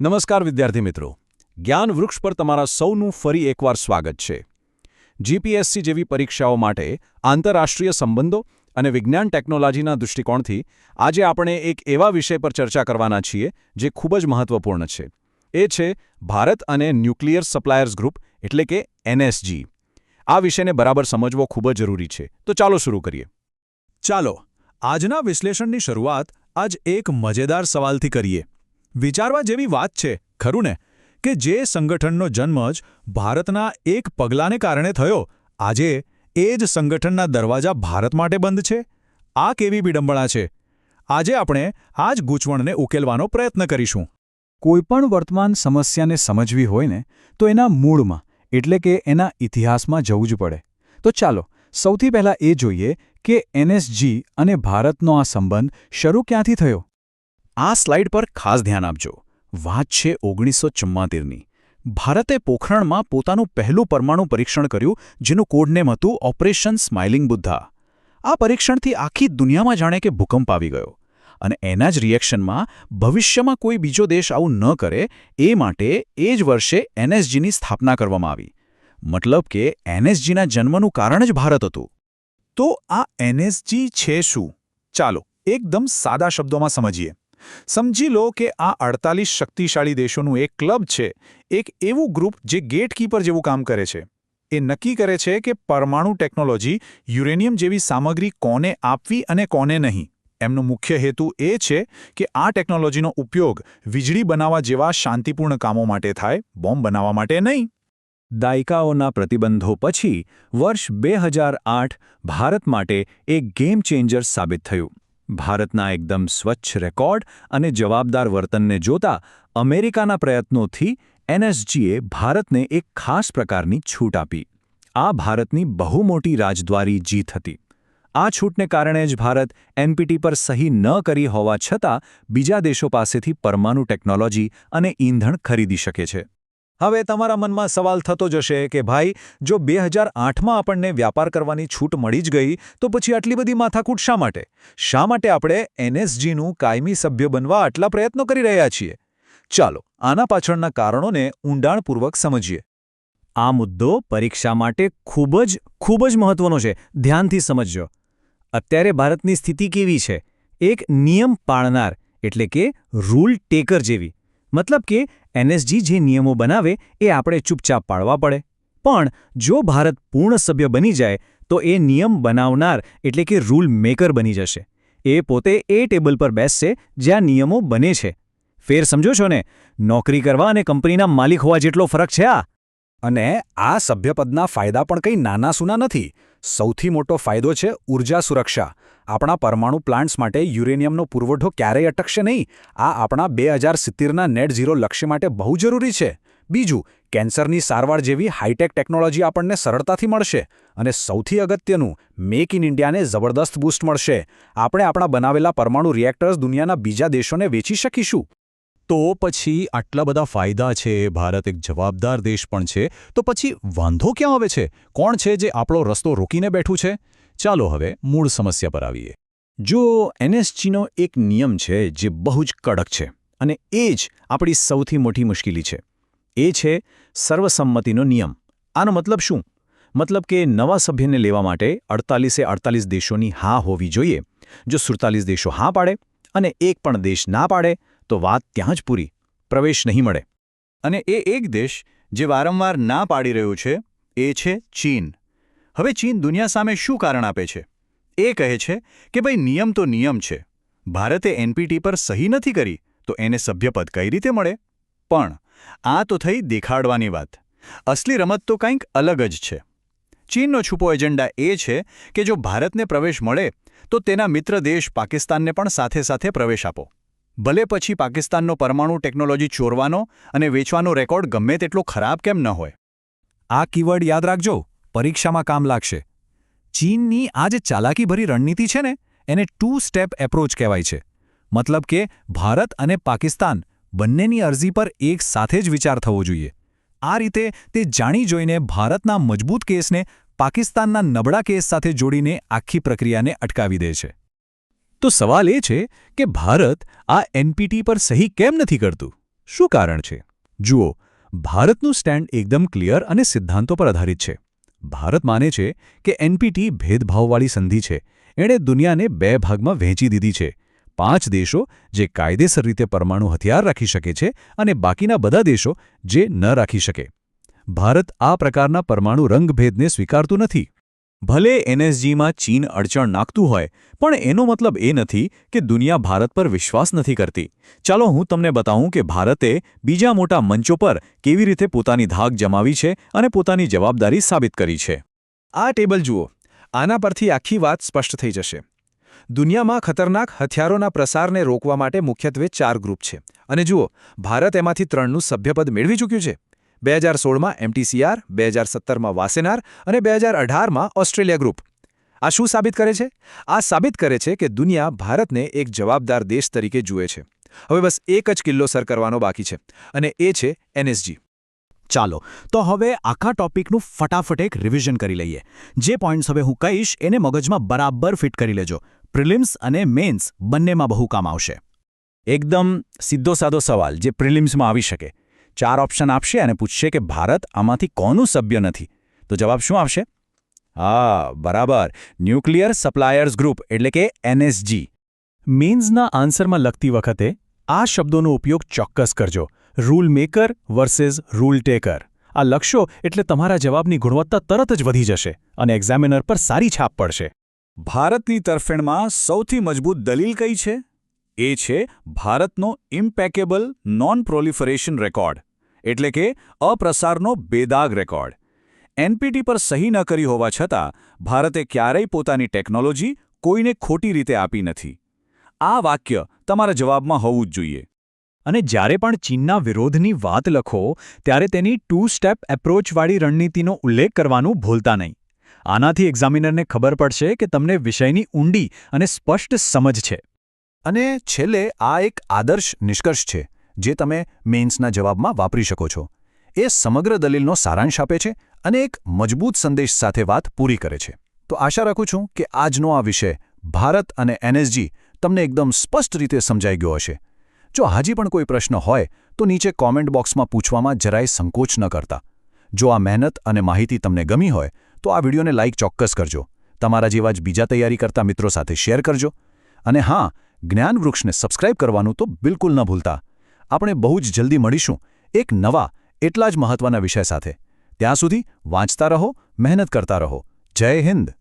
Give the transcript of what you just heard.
નમસ્કાર વિદ્યાર્થી મિત્રો, જ્ઞાન વૃક્ષ પર તમારા સૌનું ફરી એકવાર સ્વાગત છે. જીપીએસસી જેવી પરીક્ષાઓ માટે આંતરરાષ્ટ્રીય સંબંધો અને વિજ્ઞાન ટેકનોલોજીના દૃષ્ટિકોણથી આજે આપણે એક એવા વિષય પર ચર્ચા કરવાના છીએ જે ખૂબ જ મહત્વપૂર્ણ છે. એ છે ભારત અને ન્યુક્લિયર સપ્લાયર્સ ગ્રુપ એટલે કે એનએસજી. આ વિષયને બરાબર સમજવો ખૂબ જ જરૂરી છે. તો ચાલો શરૂ કરીએ. ચાલો આજના વિશ્લેષણની શરૂઆત આજ એક મજેદાર સવાલથી કરીએ. વિચારવા જેવી વાત છે, ખરું ને, કે જે સંગઠનનો જન્મ જ ભારતના એક પગલાંને કારણે થયો, આજે એ જ સંગઠનના દરવાજા ભારત માટે બંધ છે. આ કેવી વિડંબણા છે! આજે આપણે આ જ ગૂંચવણને ઉકેલવાનો પ્રયત્ન કરીશું. કોઈપણ વર્તમાન સમસ્યાને સમજવી હોય ને તો એના મૂળમાં એટલે કે એના ઇતિહાસમાં જવું જ પડે. તો ચાલો સૌથી પહેલાં એ જોઈએ કે એનએસજી અને ભારતનો આ સંબંધ શરૂ ક્યાંથી થયો. આ સ્લાઇડ પર ખાસ ધ્યાન આપજો. વાત છે 1974ની. ભારતે પોખરણમાં પોતાનું પહેલું પરમાણુ પરીક્ષણ કર્યું, જેનું કોડનેમ હતું ઓપરેશન સ્માઇલિંગ બુદ્ધા. આ પરીક્ષણથી આખી દુનિયામાં જાણે કે ભૂકંપ આવી ગયો. અને એના જ રિએક્શનમાં ભવિષ્યમાં કોઈ બીજો દેશ આવું ન કરે એ માટે એ જ વર્ષે એનએસજીની સ્થાપના કરવામાં આવી. મતલબ કે એનએસજીના જન્મનું કારણ જ ભારત હતું. તો આ એનએસજી છે શું? ચાલો એકદમ સાદા શબ્દોમાં સમજીએ. સમજી લો કે આ 48 શક્તિશાળી દેશોનું એક ક્લબ છે, એક એવું ગ્રુપ જે ગેટકીપર જેવું કામ કરે છે. એ નક્કી કરે છે કે પરમાણુ ટેકનોલોજી, યુરેનિયમ જેવી સામગ્રી કોને આપવી અને કોને નહીં. એમનો મુખ્ય હેતુ એ છે કે આ ટેકનોલોજીનો ઉપયોગ વીજળી બનાવવા જેવા શાંતિપૂર્ણ કામો માટે થાય, બોમ્બ બનાવવા માટે નહીં. દાયકાઓના પ્રતિબંધો પછી વર્ષ 2008 ભારત માટે એક ગેમ ચેન્જર સાબિત થયું. ભારતના એકદમ સ્વચ્છ રેકોર્ડ અને જવાબદાર વર્તનને જોતા અમેરિકાના પ્રયત્નોથી એનએસજીએ ભારતને એક ખાસ પ્રકારની છૂટ આપી. આ ભારતની બહુ મોટી રાજદ્વારી જીત હતી. આ છૂટને કારણે જ ભારત એનપીટી પર સહી ન કરી હોવા છતાં બીજા દેશો પાસેથી પરમાણુ ટેકનોલોજી અને ઈંધણ ખરીદી શકે છે. હવે તમારા મનમાં સવાલ થતો જશે કે ભાઈ, જો 2008માં આપણને વ્યાપાર કરવાની છૂટ મળી જ ગઈ તો પછી આટલી બધી માથાકૂટ શા માટે? શા માટે આપણે એનએસજીનું કાયમી સભ્ય બનવા આટલા પ્રયત્નો કરી રહ્યા છીએ? ચાલો આના પાછળના કારણોને ઊંડાણપૂર્વક સમજીએ. આ મુદ્દો પરીક્ષા માટે ખૂબ જ મહત્વનો છે. ધ્યાનથી સમજજો. અત્યારે ભારતની સ્થિતિ કેવી છે? એક નિયમ પાળનાર એટલે કે રૂલ ટેકર જેવી. મતલબ કે એનએસજી જે નિયમો બનાવે એ આપણે ચૂપચાપ પાળવા પડે. પણ જો ભારત પૂર્ણ સભ્ય બની જાય તો એ નિયમ બનાવનાર એટલે કે રૂલ મેકર બની જશે. એ પોતે એ ટેબલ પર બેસશે જ્યાં નિયમો બને છે. ફેર સમજો છો ને? નોકરી કરવા અને કંપનીના માલિક હોવા જેટલો ફરક છે આ. અને આ સભ્યપદના ફાયદા પણ કંઈ નાના સૂના નથી. સૌથી મોટો ફાયદો છે ઊર્જા સુરક્ષા. આપણા પરમાણુ પ્લાન્ટ્સ માટે યુરેનિયમનો પુરવઠો ક્યારેય અટકશે નહીં. આ આપણા 2070ના નેટ ઝીરો લક્ષ્ય માટે બહુ જરૂરી છે. બીજું, કેન્સરની સારવાર જેવી હાઈટેક ટેકનોલોજી આપણને સરળતાથી મળશે. અને સૌથી અગત્યનું, મેક ઇન ઇન્ડિયાને જબરદસ્ત બૂસ્ટ મળશે. આપણે આપણા બનાવેલા પરમાણુ રિએક્ટર્સ દુનિયાના બીજા દેશોને વેચી શકીશું. તો પછી આટલા બધા ફાયદા છે, ભારત એક જવાબદાર દેશ પણ છે, તો પછી વાંધો ક્યાં આવે છે? કોણ છે જે આપણો રસ્તો રોકીને બેઠું છે? ચાલો હવે મૂળ સમસ્યા પર આવીએ. જો એનએસજીનો એક નિયમ છે જે બહુ જ કડક છે, અને એ જ આપણી સૌથી મોટી મુશ્કેલી છે. એ છે સર્વસંમતિનો નિયમ. આનો મતલબ શું? મતલબ કે નવા સભ્યને લેવા માટે 48 દેશોની હા હોવી જોઈએ. જો 47 દેશો હા પાડે અને એક પણ દેશ ના પાડે તો વાત ત્યાં જ પૂરી. પ્રવેશ નહીં મળે. અને એ એક દેશ જે વારંવાર ના પાડી રહ્યું છે એ છે ચીન. હવે ચીન દુનિયા સામે શું કારણ આપે છે? એ કહે છે કે ભાઈ, નિયમ તો નિયમ છે. ભારતે એનપીટી પર સહી નથી કરી તો એને સભ્યપદ કઈ રીતે મળે? પણ આ તો થઈ દેખાડવાની વાત. અસલી રમત તો કંઈક અલગ જ છે. ચીનનો છુપો એજન્ડા એ છે કે જો ભારતને પ્રવેશ મળે તો તેના મિત્ર દેશ પાકિસ્તાનને પણ સાથે સાથે પ્રવેશ આપો. ભલે પછી પાકિસ્તાનનો પરમાણુ ટેકનોલોજી ચોરવાનો અને વેચવાનો રેકોર્ડ ગમે તેટલો ખરાબ કેમ ન હોય. આ કીવર્ડ યાદ રાખજો, પરીક્ષામાં કામ લાગશે. ચીનની આ જે ચાલાકીભરી રણનીતિ છે ને, એને 2 સ્ટેપ એપ્રોચ કહેવાય છે. મતલબ કે ભારત અને પાકિસ્તાન બંનેની અરજી પર એક સાથે જ વિચાર થવો જોઈએ. આ રીતે તે જાણી જોઈને ભારતના મજબૂત કેસને પાકિસ્તાનના નબળા કેસ સાથે જોડીને આખી પ્રક્રિયાને અટકાવી દે છે. તો સવાલ એ છે કે ભારત આ એનપીટી પર સહી કેમ નથી કરતું? શું કારણ છે? જુઓ, ભારતનું સ્ટેન્ડ એકદમ ક્લિયર અને સિદ્ધાંતો પર આધારિત છે. ભારત માને છે કે એનપીટી ભેદભાવવાળી સંધિ છે. એણે દુનિયાને 2 ભાગમાં વહેંચી દીધી છે. 5 દેશો જે કાયદેસર રીતે પરમાણુ હથિયાર રાખી શકે છે અને બાકીના બધા દેશો જે ન રાખી શકે. ભારત આ પ્રકારના પરમાણુ રંગભેદને સ્વીકારતું નથી. ભલે એનએસજીમાં ચીન અડચણ નાખતું હોય, પણ એનો મતલબ એ નથી કે દુનિયા ભારત પર વિશ્વાસ નથી કરતી. ચાલો હું તમને બતાવું કે ભારતે બીજા મોટા મંચો પર કેવી રીતે પોતાની ધાક જમાવી છે અને પોતાની જવાબદારી સાબિત કરી છે. આ ટેબલ જુઓ. આના પરથી આખી વાત સ્પષ્ટ થઈ જશે. દુનિયામાં ખતરનાક હથિયારોના પ્રસારને રોકવા માટે મુખ્યત્વે 4 ગ્રુપ છે. અને જુઓ, ભારત એમાંથી 3નું સભ્યપદ મેળવી ચૂક્યું છે. 2016માં MTCR, 2017માં વાસેનાર અને 2018માં ઓસ્ટ્રેલિયા ગ્રુપ. આ શું સાબિત કરે છે? આ સાબિત કરે છે કે દુનિયા ભારતને એક જવાબદાર દેશ તરીકે જુએ છે. હવે બસ એક જ કિલ્લો સર કરવાનો બાકી છે, અને એ છે NSG. ચાલો તો હવે આખા ટોપિકનું ફટાફટ એક રિવિઝન કરી લઈએ. જે પોઈન્ટ્સ હવે હું કહીશ એને મગજમાં બરાબર ફિટ કરી લેજો. પ્રિલિમ્સ અને મેન્સ બંનેમાં બહુ કામ આવશે. એકદમ સીધો સાદો સવાલ જે પ્રિલિમ્સમાં આવી શકે. 4 ઓપ્શન આપશે અને પૂછશે કે ભારત આમાંથી કોનું સભ્ય નથી, તો જવાબ શું આવશે? હા, બરાબર, ન્યુક્લિયર સપ્લાયર્સ ગ્રુપ એટલે કે NSG. મેન્સના આન્સરમાં લખતી વખતે આ શબ્દોનો ઉપયોગ ચોક્કસ કરજો. Rule maker versus rule taker. આ લખશો એટલે તમારા જવાબની ગુણવત્તા તરત જ વધી જશે અને એક્ઝામિનર પર સારી છાપ પડશે. ભારતની તરફેણમાં સૌથી મજબૂત દલીલ કઈ છે? એ છે ભારતનો ઇમ્પેકેબલ નોન પ્રોલિફરેશન રેકોર્ડ, એટલે કે અપ્રસારનો બેદાગ રેકોર્ડ. એનપીટી પર સહી ન કરી હોવા છતાં ભારતે ક્યારેય પોતાની ટેકનોલોજી કોઈને ખોટી રીતે આપી નથી. આ વાક્ય તમારા જવાબમાં હોવું જ જોઈએ. અને જ્યારે પણ ચીનના વિરોધની વાત લખો ત્યારે તેની 2 સ્ટેપ એપ્રોચવાળી રણનીતિનો ઉલ્લેખ કરવાનું ભૂલતા નહીં. આનાથી એક્ઝામિનરને ખબર પડશે કે તમને વિષયની ઊંડી અને સ્પષ્ટ સમજ છે. અને છેલ્લે આ એક આદર્શ નિષ્કર્ષ છે જે તમે મેન્સના જવાબમાં વાપરી શકો છો. એ સમગ્ર દલીલનો સારાંશ આપે છે અને એક મજબૂત સંદેશ સાથે વાત પૂરી કરે છે. તો આશા રાખું છું કે આજનો આ વિષય ભારત અને NSG તમને એકદમ સ્પષ્ટ રીતે સમજાઈ ગયો હશે. જો હજી પણ કોઈ પ્રશ્ન હોય તો નીચે કોમેન્ટ બોક્સમાં પૂછવામાં જરાય સંકોચ ન કરતા. જો આ મહેનત અને માહિતી તમને ગમી હોય તો આ વિડીયોને લાઇક ચોક્કસ કરજો. તમારા જેવા જ બીજા તૈયારી કરતા મિત્રો સાથે શેર કરજો. અને હા, જ્ઞાન વૃક્ષને સબસ્ક્રાઇબ કરવાનું તો બિલકુલ ન ભૂલતા. આપણે બહુ જ જલ્દી મળીશું એક નવા એટલા જ મહત્વના વિષય સાથે. ત્યાં સુધી વાંચતા રહો, મહેનત કરતા રહો. જય હિન્દ.